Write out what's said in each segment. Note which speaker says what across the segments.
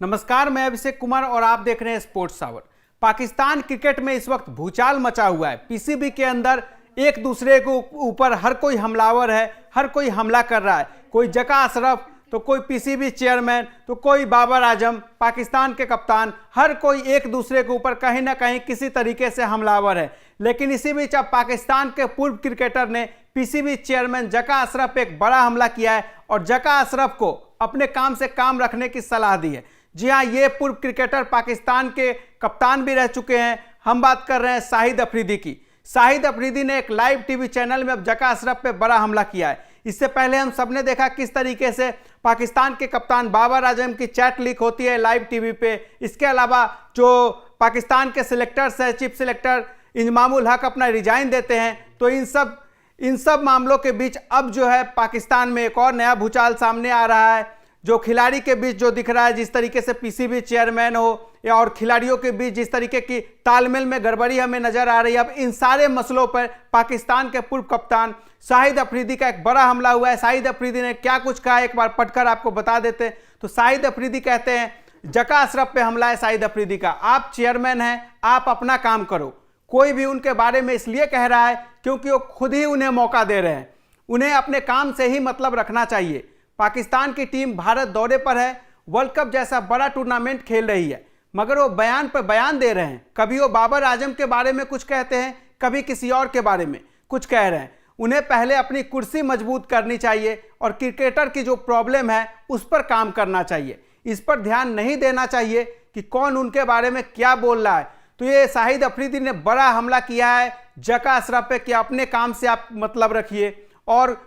Speaker 1: नमस्कार, मैं अभिषेक कुमार और आप देख रहे हैं स्पोर्ट्स आवर। पाकिस्तान क्रिकेट में इस वक्त भूचाल मचा हुआ है। पीसीबी के अंदर एक दूसरे के ऊपर हर कोई हमलावर है, हर कोई हमला कर रहा है। कोई जका अशरफ, तो कोई पीसीबी चेयरमैन, तो कोई बाबर आजम, पाकिस्तान के कप्तान, हर कोई एक दूसरे के ऊपर कहीं ना कहीं किसी तरीके से हमलावर है। लेकिन इसी बीच अब पाकिस्तान के पूर्व क्रिकेटर ने पीसीबी चेयरमैन जका अशरफ पे एक बड़ा हमला किया है और जका अशरफ को अपने काम से काम रखने की सलाह दी है। जी हाँ, ये पूर्व क्रिकेटर पाकिस्तान के कप्तान भी रह चुके हैं। हम बात कर रहे हैं शाहिद अफरीदी की। शाहिद अफरीदी ने एक लाइव टीवी चैनल में अब जका अशरफ पे बड़ा हमला किया है। इससे पहले हम सबने देखा किस तरीके से पाकिस्तान के कप्तान बाबर आजम की चैट लीक होती है लाइव टीवी पे। इसके अलावा जो पाकिस्तान के सिलेक्टर्स है, चीफ सिलेक्टर इंजमामुल हक अपना रिजाइन देते हैं। तो इन सब मामलों के बीच अब जो है पाकिस्तान में एक और नया भूचाल सामने आ रहा है। जो खिलाड़ी के बीच जो दिख रहा है, जिस तरीके से पीसीबी चेयरमैन हो या और खिलाड़ियों के बीच जिस तरीके की तालमेल में गड़बड़ी हमें नजर आ रही है, अब इन सारे मसलों पर पाकिस्तान के पूर्व कप्तान शाहिद अफरीदी का एक बड़ा हमला हुआ है। शाहिद अफरीदी ने क्या कुछ कहा, एक बार पढ़कर आपको बता देते हैं। तो शाहिद अफरीदी कहते हैं, जका अशरफ पे हमला है शाहिद अफरीदी का। आप चेयरमैन हैं, आप अपना काम करो। कोई भी उनके बारे में इसलिए कह रहा है क्योंकि वो खुद ही उन्हें मौका दे रहे हैं। उन्हें अपने काम से ही मतलब रखना चाहिए। पाकिस्तान की टीम भारत दौरे पर है, वर्ल्ड कप जैसा बड़ा टूर्नामेंट खेल रही है, मगर वो बयान पर बयान दे रहे हैं। कभी वो बाबर आजम के बारे में कुछ कहते हैं, कभी किसी और के बारे में कुछ कह रहे हैं। उन्हें पहले अपनी कुर्सी मजबूत करनी चाहिए और क्रिकेटर की जो प्रॉब्लम है उस पर काम करना चाहिए। इस पर ध्यान नहीं देना चाहिए कि कौन उनके बारे में क्या बोल रहा है। तो ये शाहिद अफरीदी ने बड़ा हमला किया है जका अशरफ पे कि अपने काम से आप मतलब रखिए और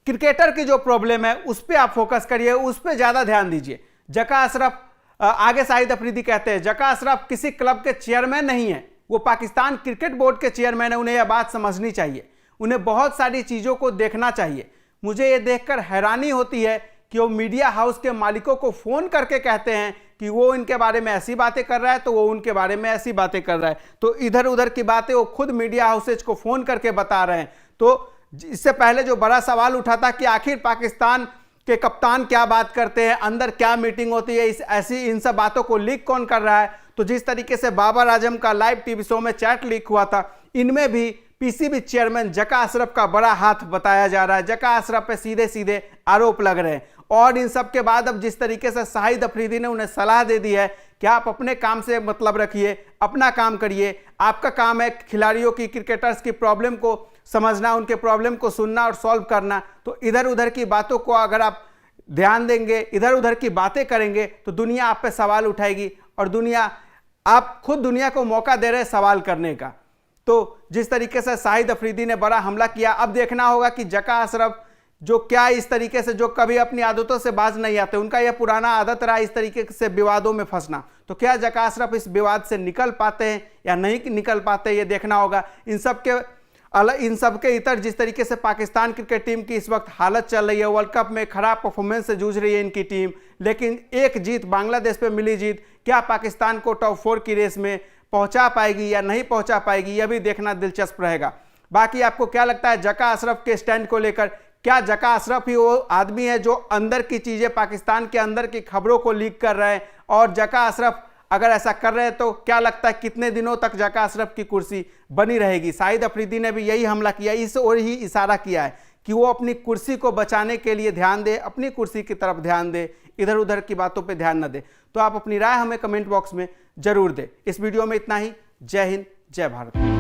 Speaker 1: क्रिकेटर की जो प्रॉब्लम है उस पर आप फोकस करिए, उस पर ज़्यादा ध्यान दीजिए। जका अशरफ, आगे शाहिद अफरीदी कहते हैं, जका अशरफ किसी क्लब के चेयरमैन नहीं है, वो पाकिस्तान क्रिकेट बोर्ड के चेयरमैन है। उन्हें यह बात समझनी चाहिए, उन्हें बहुत सारी चीज़ों को देखना चाहिए। मुझे ये देखकर हैरानी होती है कि वो मीडिया हाउस के मालिकों को फ़ोन करके कहते हैं कि वो इनके बारे में ऐसी बातें कर रहा है, तो वो उनके बारे में ऐसी बातें कर रहा है। तो इधर उधर की बातें वो खुद मीडिया हाउसेज को फ़ोन करके बता रहे हैं। तो इससे पहले जो बड़ा सवाल उठा था कि आखिर पाकिस्तान के कप्तान क्या बात करते हैं, अंदर क्या मीटिंग होती है, इन सब बातों को लीक कौन कर रहा है। तो जिस तरीके से बाबर आजम का लाइव टीवी शो में चैट लीक हुआ था, इनमें भी पीसीबी चेयरमैन जका अशरफ का बड़ा हाथ बताया जा रहा है। जका अशरफ पे सीधे सीधे आरोप लग रहे हैं। और इन सब के बाद अब जिस तरीके से शाहिद अफरीदी ने उन्हें सलाह दे दी है कि आप अपने काम से मतलब रखिए, अपना काम करिए। आपका काम है खिलाड़ियों की, क्रिकेटर्स की प्रॉब्लम को समझना, उनके प्रॉब्लम को सुनना और सॉल्व करना। तो इधर उधर की बातों को अगर आप ध्यान देंगे, इधर उधर की बातें करेंगे, तो दुनिया आप पे सवाल उठाएगी और आप खुद दुनिया को मौका दे रहे हैं सवाल करने का। तो जिस तरीके से शाहिद अफरीदी ने बड़ा हमला किया, अब देखना होगा कि जका अशरफ जो क्या इस तरीके से, जो कभी अपनी आदतों से बाज नहीं आते, उनका यह पुराना आदत रहा इस तरीके से विवादों में फंसना। तो क्या जका अशरफ इस विवाद से निकल पाते हैं या नहीं निकल पाते, ये देखना होगा। इन सब के इतर जिस तरीके से पाकिस्तान क्रिकेट टीम की इस वक्त हालत चल रही है, वर्ल्ड कप में खराब परफॉर्मेंस से जूझ रही है इनकी टीम, लेकिन एक जीत बांग्लादेश पे मिली जीत क्या पाकिस्तान को टॉप 4 की रेस में पहुंचा पाएगी या नहीं पहुंचा पाएगी, यह भी देखना दिलचस्प रहेगा। बाकी आपको क्या लगता है जका अशरफ के स्टैंड को लेकर? क्या जका अशरफ ही वो आदमी है जो अंदर की चीज़ें, पाकिस्तान के अंदर की खबरों को लीक कर रहे हैं? और जका अशरफ अगर ऐसा कर रहे हैं तो क्या लगता है कितने दिनों तक जका अशरफ की कुर्सी बनी रहेगी? शाहिद अफरीदी ने भी यही हमला किया, इस ओर ही इशारा किया है कि वो अपनी कुर्सी को बचाने के लिए ध्यान दे, अपनी कुर्सी की तरफ ध्यान दे, इधर उधर की बातों पे ध्यान न दे। तो आप अपनी राय हमें कमेंट बॉक्स में जरूर दें। इस वीडियो में इतना ही। जय हिंद, जय भारत।